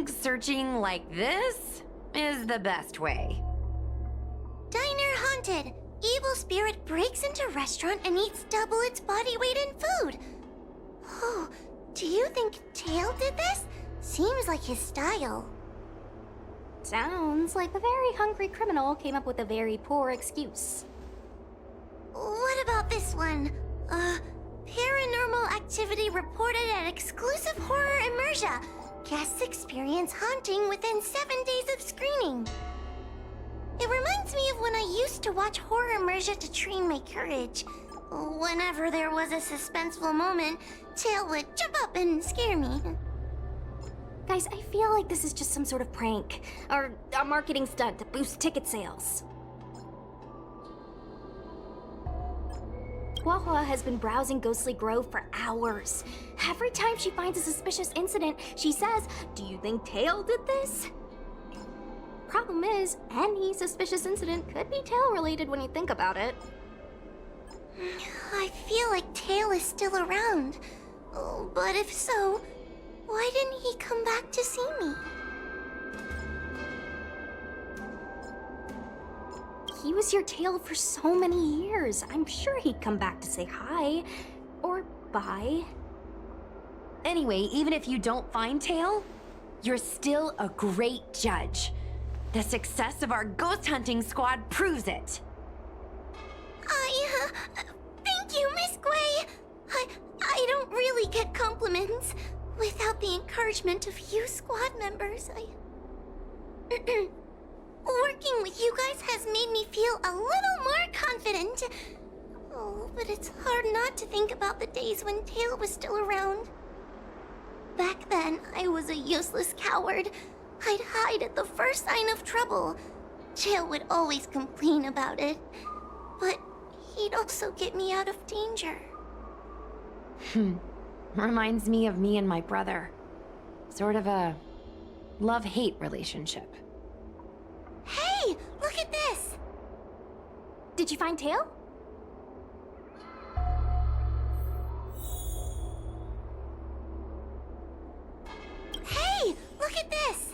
think searching like this is the best way. Diner haunted. Evil spirit breaks into restaurant and eats double its body weight in food. Oh, do you think Tail did this? Seems like his style. Sounds like a very hungry criminal came up with a very poor excuse. What about this one? Paranormal activity reported at exclusive horror immersia. Guests experience haunting within 7 days of screening. It reminds me of when I used to watch horror immersia to train my courage. Whenever there was a suspenseful moment, Tail would jump up and scare me. Guys, I feel like this is just some sort of prank, or a marketing stunt to boost ticket sales. Huahua has been browsing Ghostly Grove for hours. Every time she finds a suspicious incident, she says, "Do you think Tail did this?" Problem is, any suspicious incident could be Tail-related when you think about it. I feel like Tail is still around. But if so, why didn't he come back to see me? He was your Tail for so many years. I'm sure he'd come back to say hi. Or bye. Anyway, even if you don't find Tail, you're still a great judge. The success of our ghost hunting squad proves it. Thank you, Miss Gwei. I don't really get compliments. Without the encouragement of you squad members, working with you guys has made me feel a little more confident. Oh, but it's hard not to think about the days when Tail was still around. Back then, I was a useless coward. I'd hide at the first sign of trouble. Tail would always complain about it. But he'd also get me out of danger. Reminds me of me and my brother. Sort of a love-hate relationship. Hey, look at this! Did you find Tail? Hey, look at this!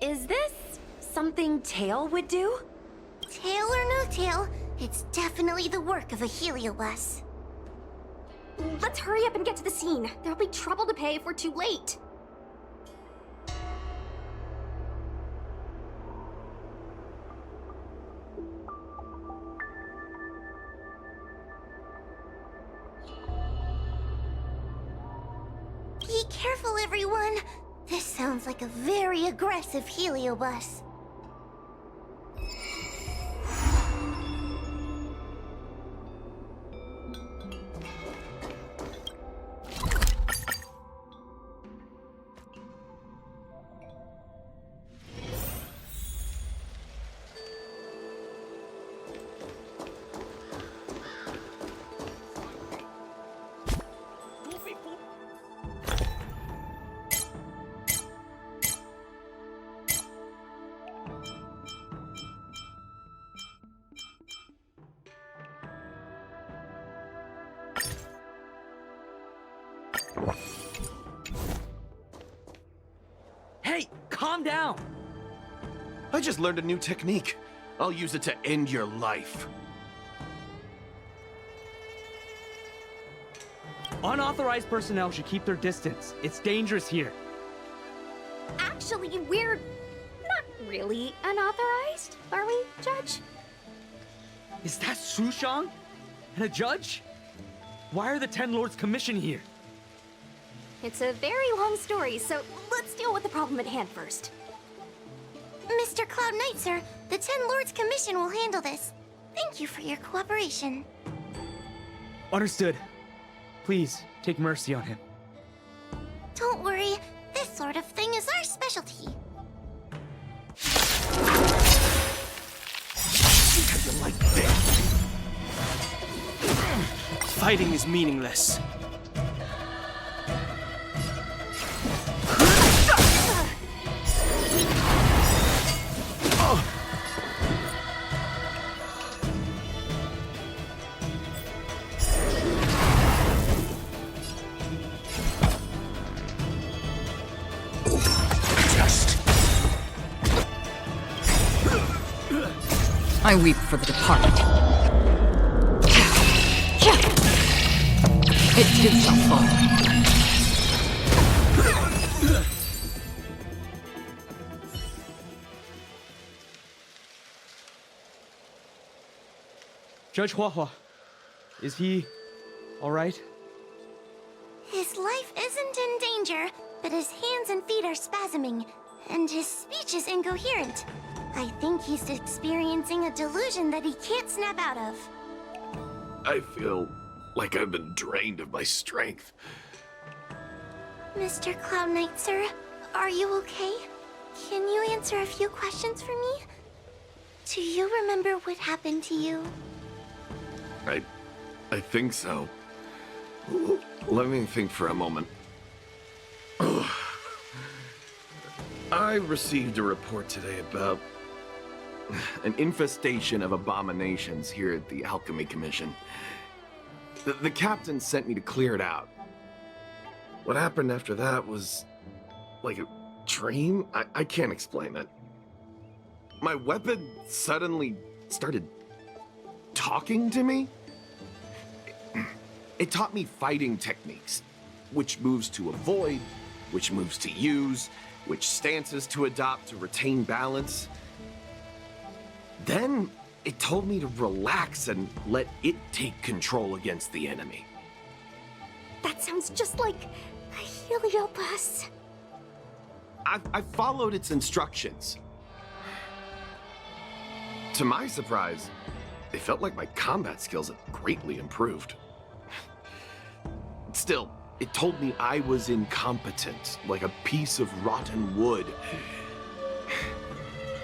Is this something Tail would do? Tail or no tail, it's definitely the work of a heliobus. Let's hurry up and get to the scene. There'll be trouble to pay if we're too late. Be careful, everyone. This sounds like a very aggressive heliobus. Hey, calm down! I just learned a new technique. I'll use it to end your life. Unauthorized personnel should keep their distance. It's dangerous here. Actually, we're not really unauthorized, are we, Judge? Is that Sushang? And a judge? Why are the Ten Lords commissioned here? It's a very long story, so let's deal with the problem at hand first. Mr. Cloud Knight, sir, the Ten Lords Commission will handle this. Thank you for your cooperation. Understood. Please, take mercy on him. Don't worry, this sort of thing is our specialty. How you like this? Fighting is meaningless. I weep for the departed. It too shall fall. Judge Huahua, is he all right? His life isn't in danger, but his hands and feet are spasming, and his speech is incoherent. I think he's experiencing a delusion that he can't snap out of. I feel like I've been drained of my strength. Mr. Cloud Knight, sir, are you okay? Can you answer a few questions for me? Do you remember what happened to you? I think so. Let me think for a moment. I received a report today about an infestation of abominations here at the Alchemy Commission. The captain sent me to clear it out. What happened after that was like a dream? I can't explain it. My weapon suddenly started talking to me. It taught me fighting techniques, which moves to avoid, which moves to use, which stances to adopt to retain balance. Then it told me to relax and let it take control against the enemy. That sounds just like a Heliopus. I followed its instructions. To my surprise, it felt like my combat skills had greatly improved. Still, it told me I was incompetent, like a piece of rotten wood.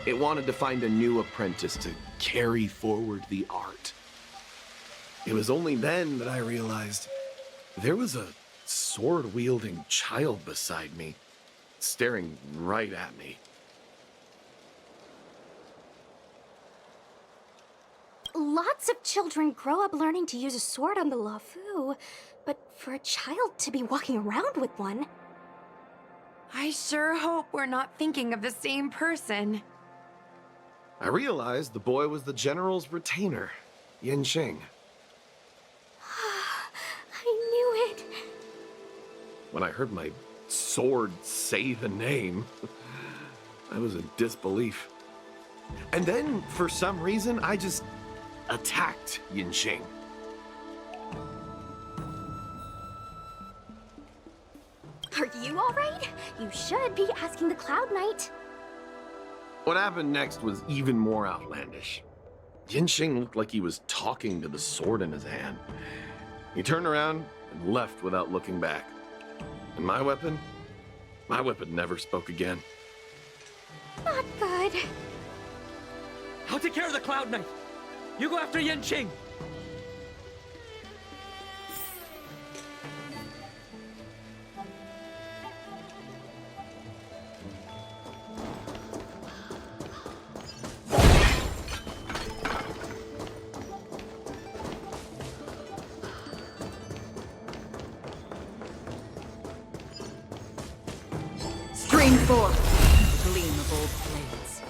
It wanted to find a new apprentice to carry forward the art. It was only then that I realized there was a sword-wielding child beside me, staring right at me. Lots of children grow up learning to use a sword on the Lafu, but for a child to be walking around with one... I sure hope we're not thinking of the same person. I realized the boy was the general's retainer, Yin Xing. I knew it. When I heard my sword say the name, I was in disbelief. And then, for some reason, I just attacked Yin Xing. Are you alright? You should be asking the Cloud Knight. What happened next was even more outlandish. Yin Xing looked like he was talking to the sword in his hand. He turned around and left without looking back. And my weapon never spoke again. Not good. I'll take care of the Cloud Knight. You go after Yen Qing. Stream forth, gleam of old blades.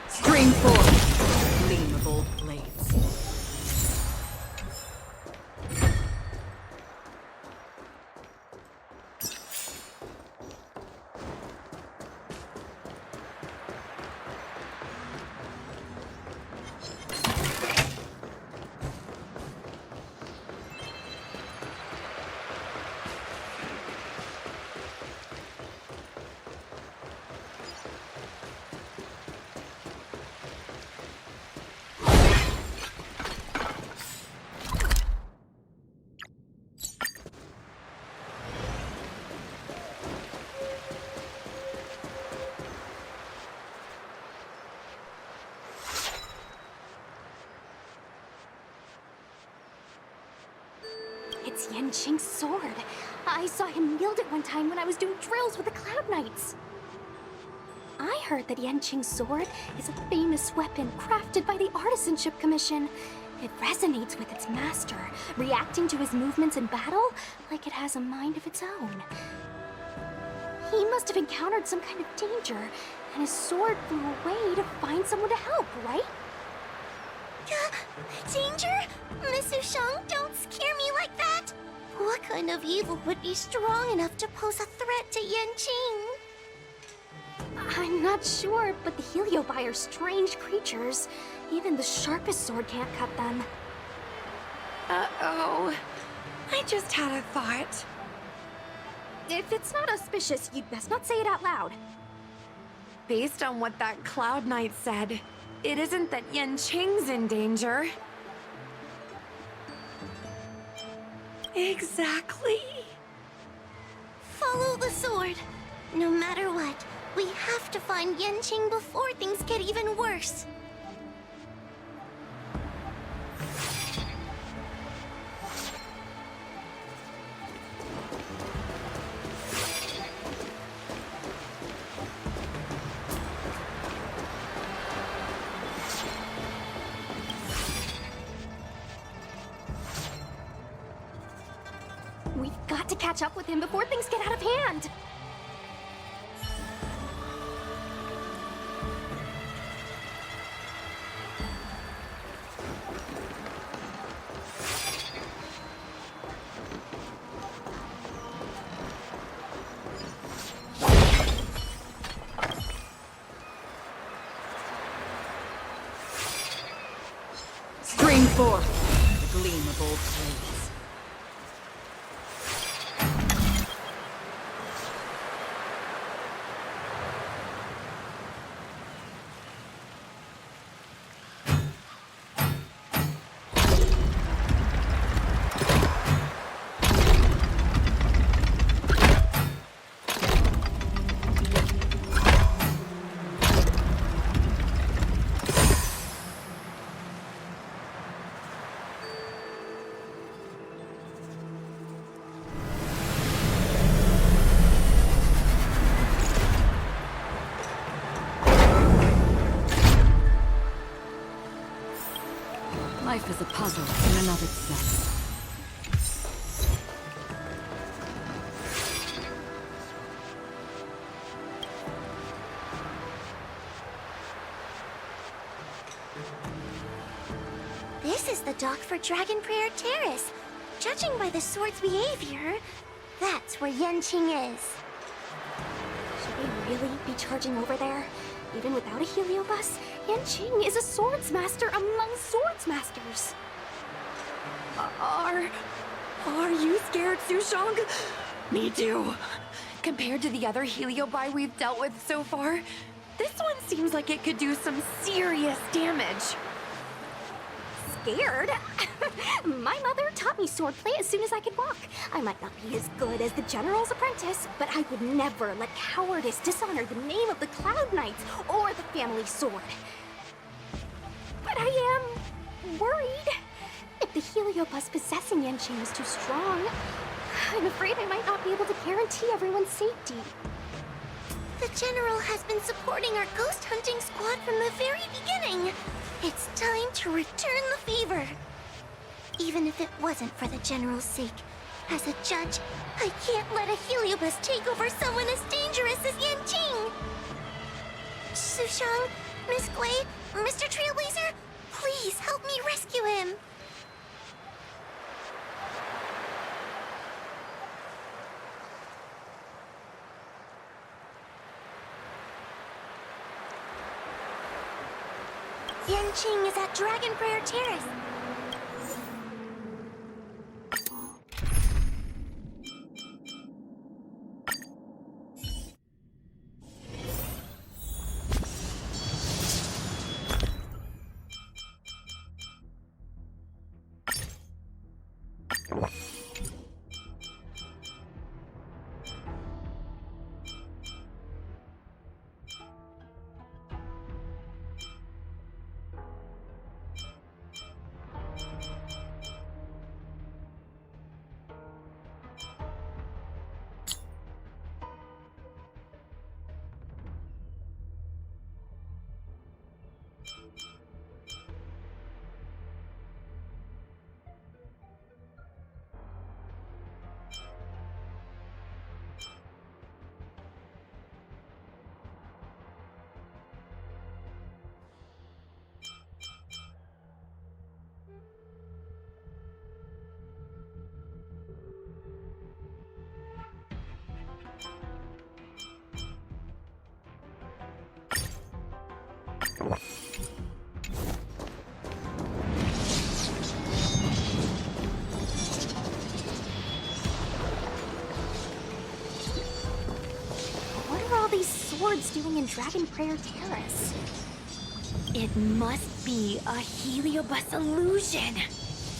Stream forth, gleam of old blades. It's Yanqing's sword. I saw him wield it one time when I was doing drills with the Cloud Knights. I heard that Yanqing's sword is a famous weapon crafted by the Artisanship Commission. It resonates with its master, reacting to his movements in battle like it has a mind of its own. He must have encountered some kind of danger, and his sword flew away to find someone to help, right? Danger? Miss Sushang, don't scare me like that! What kind of evil would be strong enough to pose a threat to Yanqing? I'm not sure, but the Heliobi are strange creatures. Even the sharpest sword can't cut them. Uh-oh. I just had a thought. If it's not auspicious, you'd best not say it out loud. Based on what that Cloud Knight said, it isn't that Yanqing's in danger. Exactly. Follow the sword. No matter what, we have to find Yanqing before things get even worse. We've got to catch up with him before things get out of hand. Stream forth the gleam of old blades. Life is a puzzle in and of itself. This is the dock for Dragon Prayer Terrace. Judging by the sword's behavior, that's where Yanqing is. Should we really be charging over there? Even without a heliobus, Yanqing is a swords master among swords masters. Are you scared, Sushang? Me too. Compared to the other Heliobi we've dealt with so far, this one seems like it could do some serious damage. Scared? My mother taught me swordplay as soon as I could walk. I might not be as good as the General's apprentice, but I would never let cowardice dishonor the name of the Cloud Knights or the family sword. But I am worried. If the heliobus possessing Yanqing is too strong, I'm afraid I might not be able to guarantee everyone's safety. The General has been supporting our ghost hunting squad from the very beginning. It's time to return the favor. Even if it wasn't for the General's sake, as a judge, I can't let a heliobus take over someone as dangerous as Yanqing. Sushang, Miss Glade, Mr. Trailblazer, please help me rescue him. Yanqing is at Dragon Prayer Terrace. What are all these swords doing in Dragon Prayer Terrace? It must be a Heliobus illusion.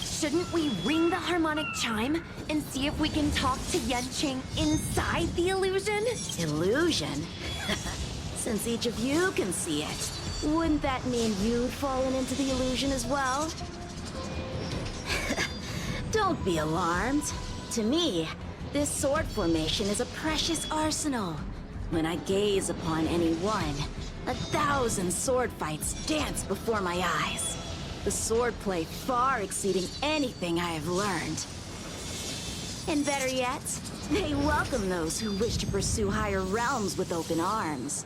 Shouldn't we ring the harmonic chime and see if we can talk to Yenching inside the illusion? Illusion? Since each of you can see it, wouldn't that mean you'd fallen into the illusion as well? Don't be alarmed. To me, this sword formation is a precious arsenal. When I gaze upon any one, 1,000 sword fights dance before my eyes. The swordplay far exceeding anything I have learned. And better yet, they welcome those who wish to pursue higher realms with open arms.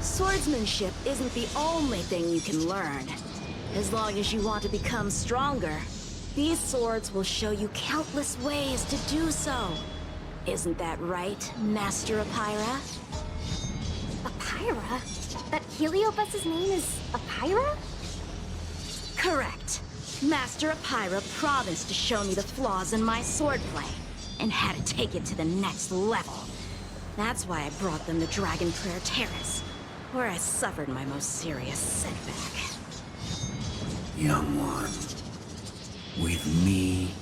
Swordsmanship isn't the only thing you can learn. As long as you want to become stronger, these swords will show you countless ways to do so. Isn't that right, Master Apira? Apira? That Heliobus's name is Apira? Correct. Master Apira promised to show me the flaws in my swordplay, and had to take it to the next level. That's why I brought them to Dragon Prayer Terrace, where I suffered my most serious setback. Young one, with me,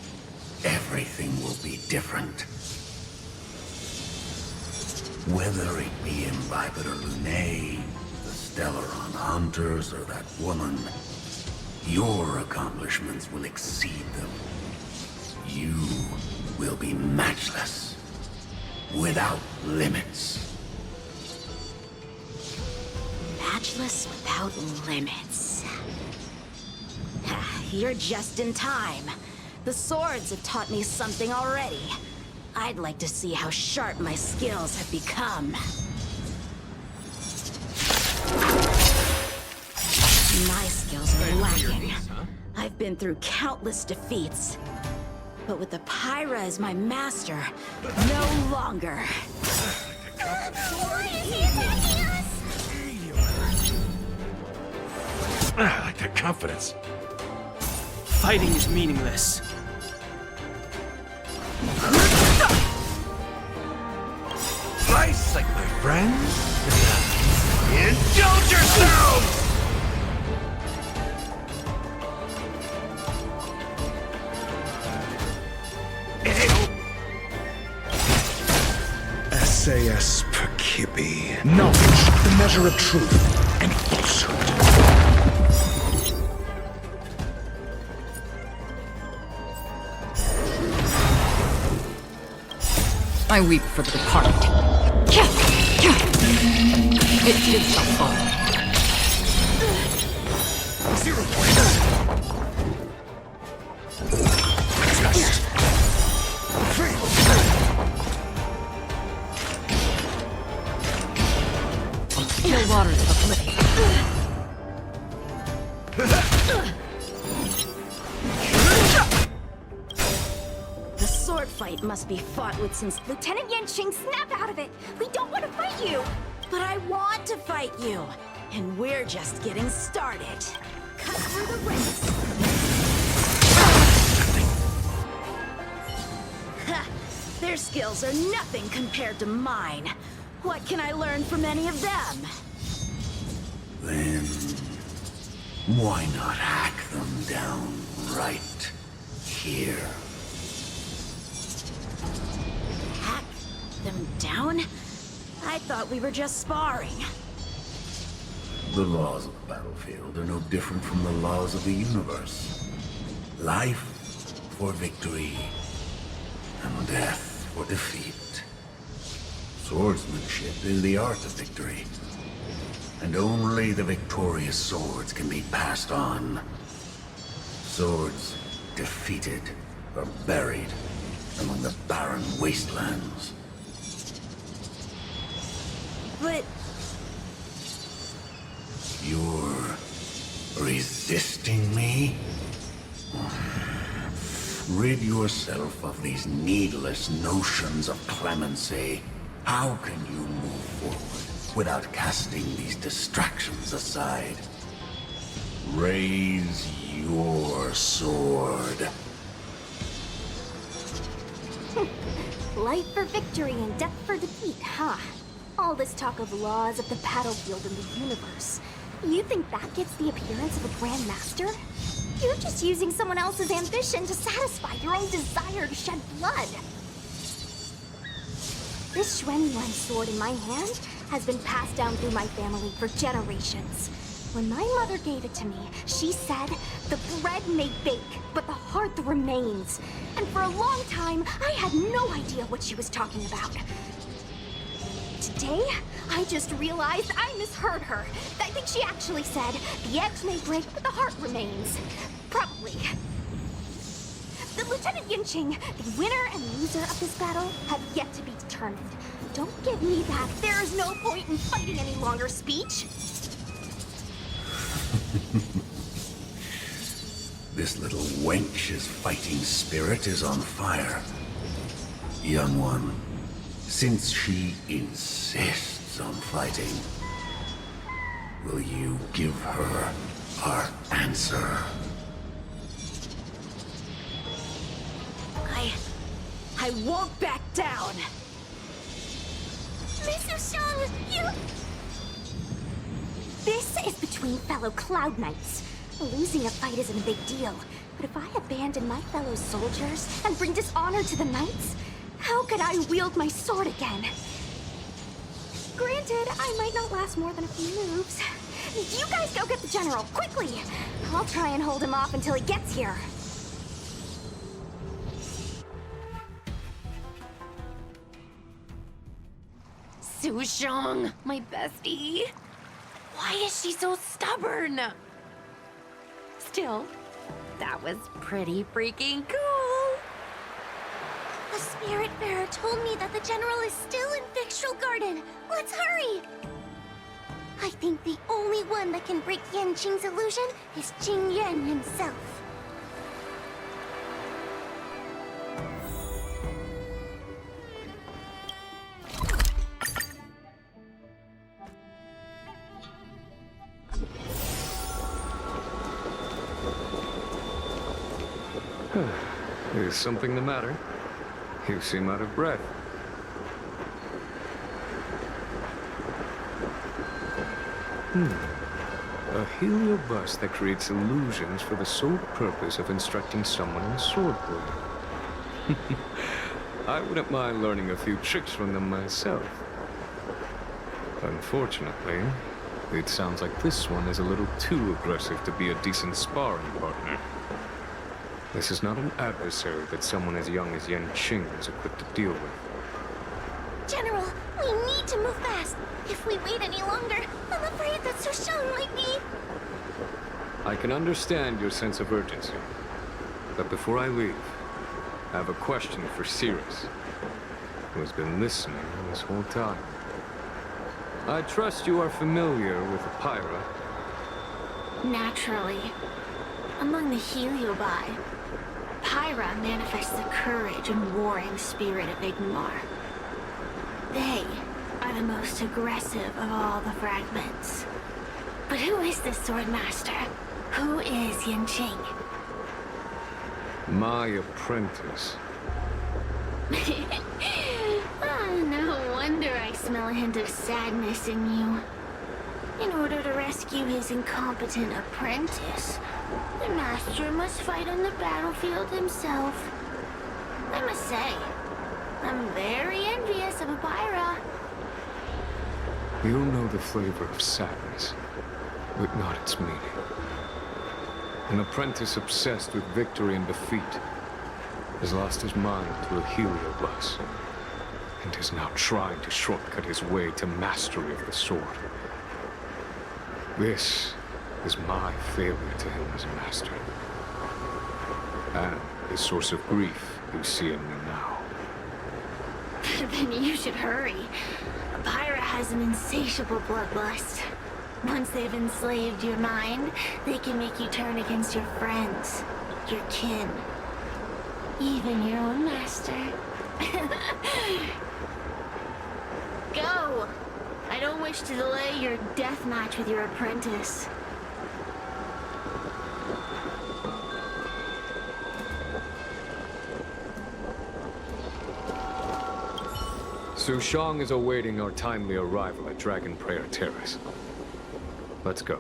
everything will be different. Whether it be in Viper Lunae, the Stellaron Hunters, or that woman, your accomplishments will exceed them. You will be matchless, without limits. Matchless without limits. You're just in time. The swords have taught me something already. I'd like to see how sharp my skills have become. My skills are lacking. I've been through countless defeats. But with Apira as my master, no longer. Why is he attacking us? I like that confidence. Fighting is meaningless. Nice, like my friends. Indulge yourselves! SAS Percipi. Knowledge, the measure of truth and falsehood. I weep for the departed. It did so far. Zero points. Just fail. Still waters of living. The sword fight must be fought with since Lieutenant Yenching, snap out of it! We don't want to fight you! But I want to fight you, and we're just getting started. Cut through the ranks. Ha! Their skills are nothing compared to mine. What can I learn from any of them? Then, why not hack them down right here? Hack them down? I thought we were just sparring. The laws of the battlefield are no different from the laws of the universe. Life for victory, and death for defeat. Swordsmanship is the art of victory, and only the victorious swords can be passed on. Swords defeated are buried among the barren wastelands. But You're resisting me? Rid yourself of these needless notions of clemency. How can you move forward without casting these distractions aside? Raise your sword. Life for victory and death for defeat, huh? All this talk of laws of the battlefield and the universe. You think that gives the appearance of a Grand Master? You're just using someone else's ambition to satisfy your own desire to shed blood. This Xuanyuan sword in my hand has been passed down through my family for generations. When my mother gave it to me, she said, the bread may bake, but the heart remains. And for a long time, I had no idea what she was talking about. Today, I just realized I misheard her. I think she actually said, the edge may break, but the heart remains. Probably. The Lieutenant Yinqing, the winner and loser of this battle, have yet to be determined. Don't give me that "there's no point in fighting any longer" speech. This little wench's fighting spirit is on fire. Young one, since she insists on fighting, will you give her our answer? I won't back down! Miss Sushang, you... This is between fellow Cloud Knights. Losing a fight isn't a big deal, but if I abandon my fellow soldiers and bring dishonor to the Knights, how could I wield my sword again? Granted, I might not last more than a few moves. You guys go get the General, quickly! I'll try and hold him off until he gets here. Sushang, my bestie. Why is she so stubborn? Still, that was pretty freaking cool. A spirit bearer told me that the General is still in Victral Garden. Let's hurry! I think the only one that can break Yanqing's illusion is Jing Yuan himself. Is something the matter? You seem out of breath. A heliobus that creates illusions for the sole purpose of instructing someone in swordplay. I wouldn't mind learning a few tricks from them myself. Unfortunately, it sounds like this one is a little too aggressive to be a decent sparring partner. This is not an adversary that someone as young as Yanqing is equipped to deal with. General, we need to move fast. If we wait any longer, I'm afraid that Sushang might be... I can understand your sense of urgency. But before I leave, I have a question for Cirrus, who has been listening this whole time. I trust you are familiar with Pyra. Naturally. Among the Heliobi, Pyra manifests the courage and warring spirit of Igmar. They are the most aggressive of all the fragments. But who is this Swordmaster? Who is Yanqing? My apprentice. Oh, no wonder I smell a hint of sadness in you. In order to rescue his incompetent apprentice, the master must fight on the battlefield himself. I must say, I'm very envious of Pyra. You'll know the flavor of sadness, but not its meaning. An apprentice obsessed with victory and defeat has lost his mind to a heliobus, and is now trying to shortcut his way to mastery of the sword. This is my failure to him as a master, and the source of grief you see in me now. Then you should hurry. Pyra has an insatiable bloodlust. Once they've enslaved your mind, they can make you turn against your friends, your kin. Even your own master. Go! I don't wish to delay your death match with your apprentice. Sushang is awaiting our timely arrival at Dragon Prayer Terrace. Let's go.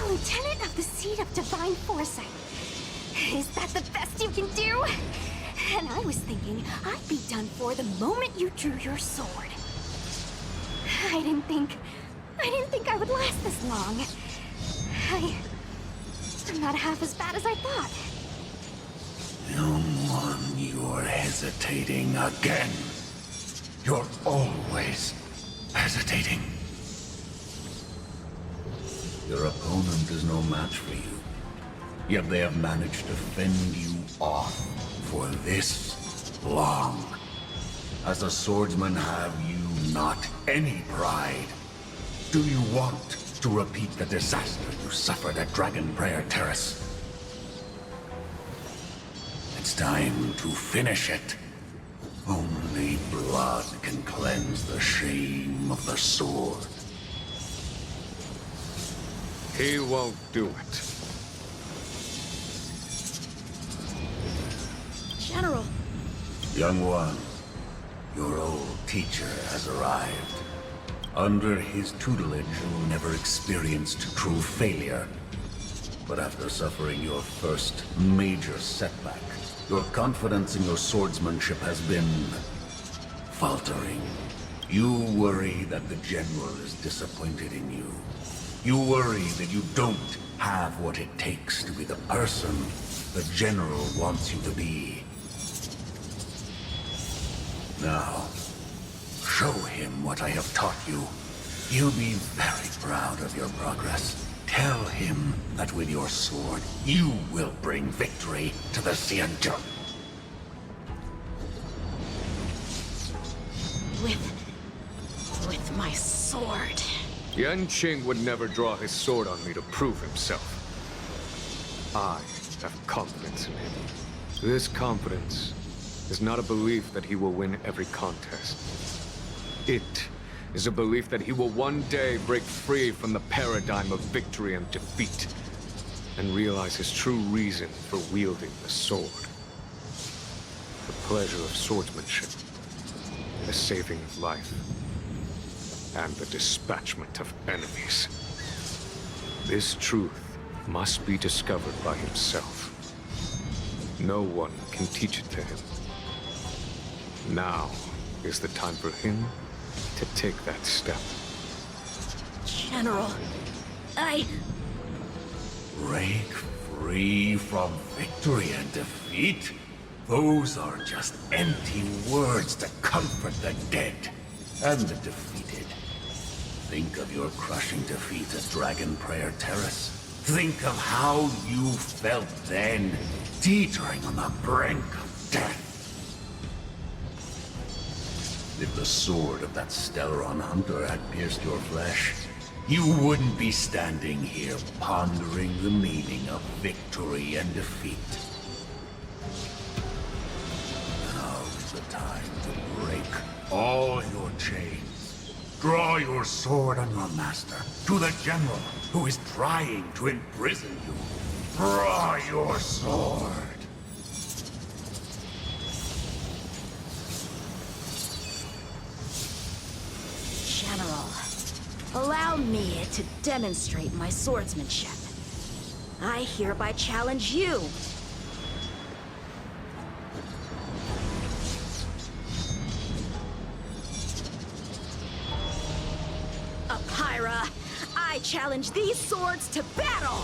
Lieutenant of the Seat of Divine Foresight. Is that the best you can do? And I was thinking I'd be done for the moment you drew your sword. I didn't think I would last this long. I'm not half as bad as I thought. Young one, you're hesitating again. You're always hesitating. Your opponent is no match for you. Yet they have managed to fend you off for this long. As a swordsman, have you not any pride? Do you want to repeat the disaster you suffered at Dragon Prayer Terrace? It's time to finish it. Only blood can cleanse the shame of the sword. He won't do it. General. Young one, your old teacher has arrived. Under his tutelage, you never experienced true failure. But after suffering your first major setback, your confidence in your swordsmanship has been faltering. You worry that the General is disappointed in you. You worry that you don't have what it takes to be the person the General wants you to be. Now, show him what I have taught you. You'll be very proud of your progress. Tell him that with your sword, you will bring victory to the Xianzhou. With my sword. Yanqing would never draw his sword on me to prove himself. I have confidence in him. This confidence is not a belief that he will win every contest. It is a belief that he will one day break free from the paradigm of victory and defeat, and realize his true reason for wielding the sword. The pleasure of swordsmanship, the saving of life, and the dispatchment of enemies. This truth must be discovered by himself. No one can teach it to him. Now is the time for him to take that step. General, Break free from victory and defeat? Those are just empty words to comfort the dead and the defeated. Think of your crushing defeat at Dragon Prayer Terrace. Think of how you felt then, teetering on the brink of death. If the sword of that Stellaron hunter had pierced your flesh, you wouldn't be standing here pondering the meaning of victory and defeat. Now is the time to break all your chains. Draw your sword on your master, to the General who is trying to imprison you. Draw your sword. General, allow me to demonstrate my swordsmanship. I hereby challenge you. Apyra, I challenge these swords to battle!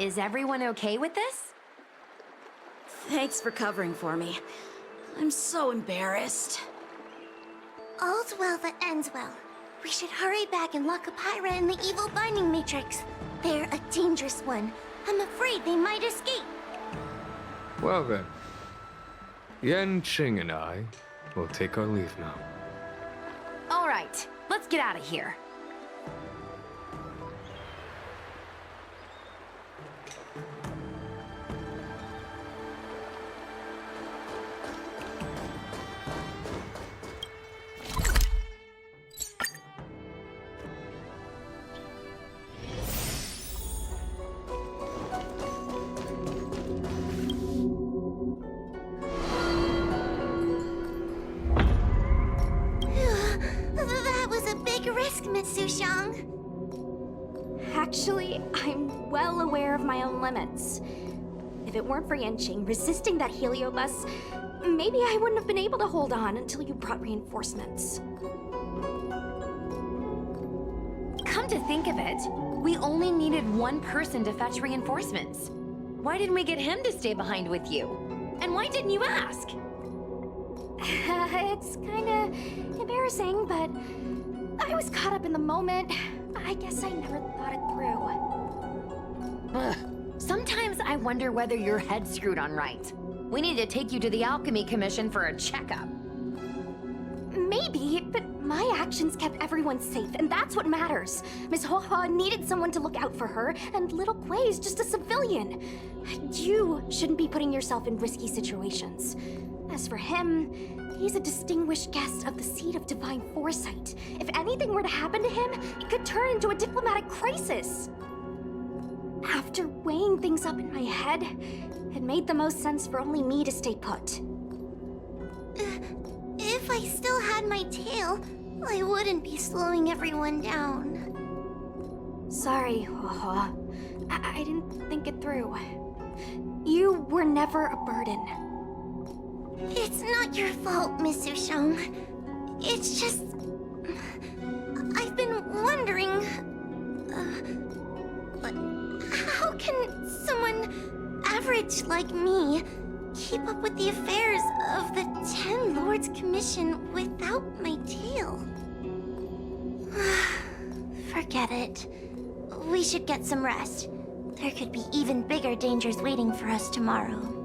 Is everyone okay with this? Thanks for covering for me. I'm so embarrassed. All's well that ends well. We should hurry back and lock Pyra in the evil binding matrix. They're a dangerous one. I'm afraid they might escape. Well then, Yen Qing and I will take our leave now. All right, let's get out of here. That was a big risk, Miss Sushang. Actually, I'm well aware of my own limits. If it weren't for Yanqing resisting that heliobus, maybe I wouldn't have been able to hold on until you brought reinforcements. Come to think of it, we only needed one person to fetch reinforcements. Why didn't we get him to stay behind with you? And why didn't you ask? It's kinda embarrassing, but I was caught up in the moment. I guess I never thought it through. Ugh. Sometimes I wonder whether your head's screwed on right. We need to take you to the Alchemy Commission for a checkup. Maybe, but my actions kept everyone safe, and that's what matters. Miss Hoha needed someone to look out for her, and little Kuei's just a civilian. You shouldn't be putting yourself in risky situations. As for him, he's a distinguished guest of the Seat of Divine Foresight. If anything were to happen to him, it could turn into a diplomatic crisis. After weighing things up in my head, it made the most sense for only me to stay put. If I still had my tail, I wouldn't be slowing everyone down. Sorry, Hoha. I didn't think it through. You were never a burden. It's not your fault, Miss Sushang. It's just... I've been wondering... how can someone average like me keep up with the affairs of the Ten Lords Commission without my tail? Forget it. We should get some rest. There could be even bigger dangers waiting for us tomorrow.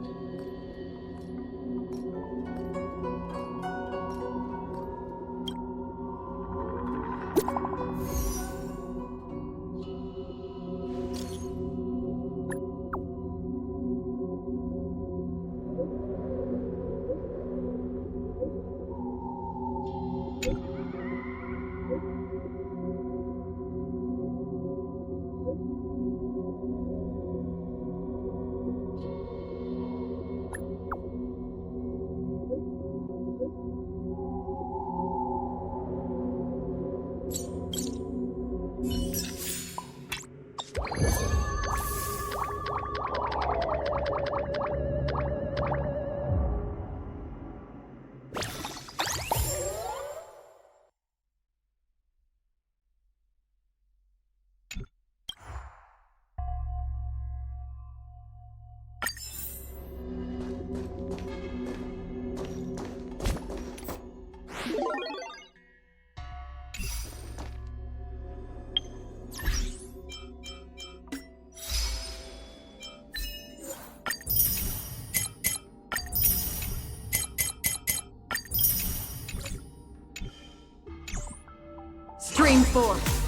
Stream 4.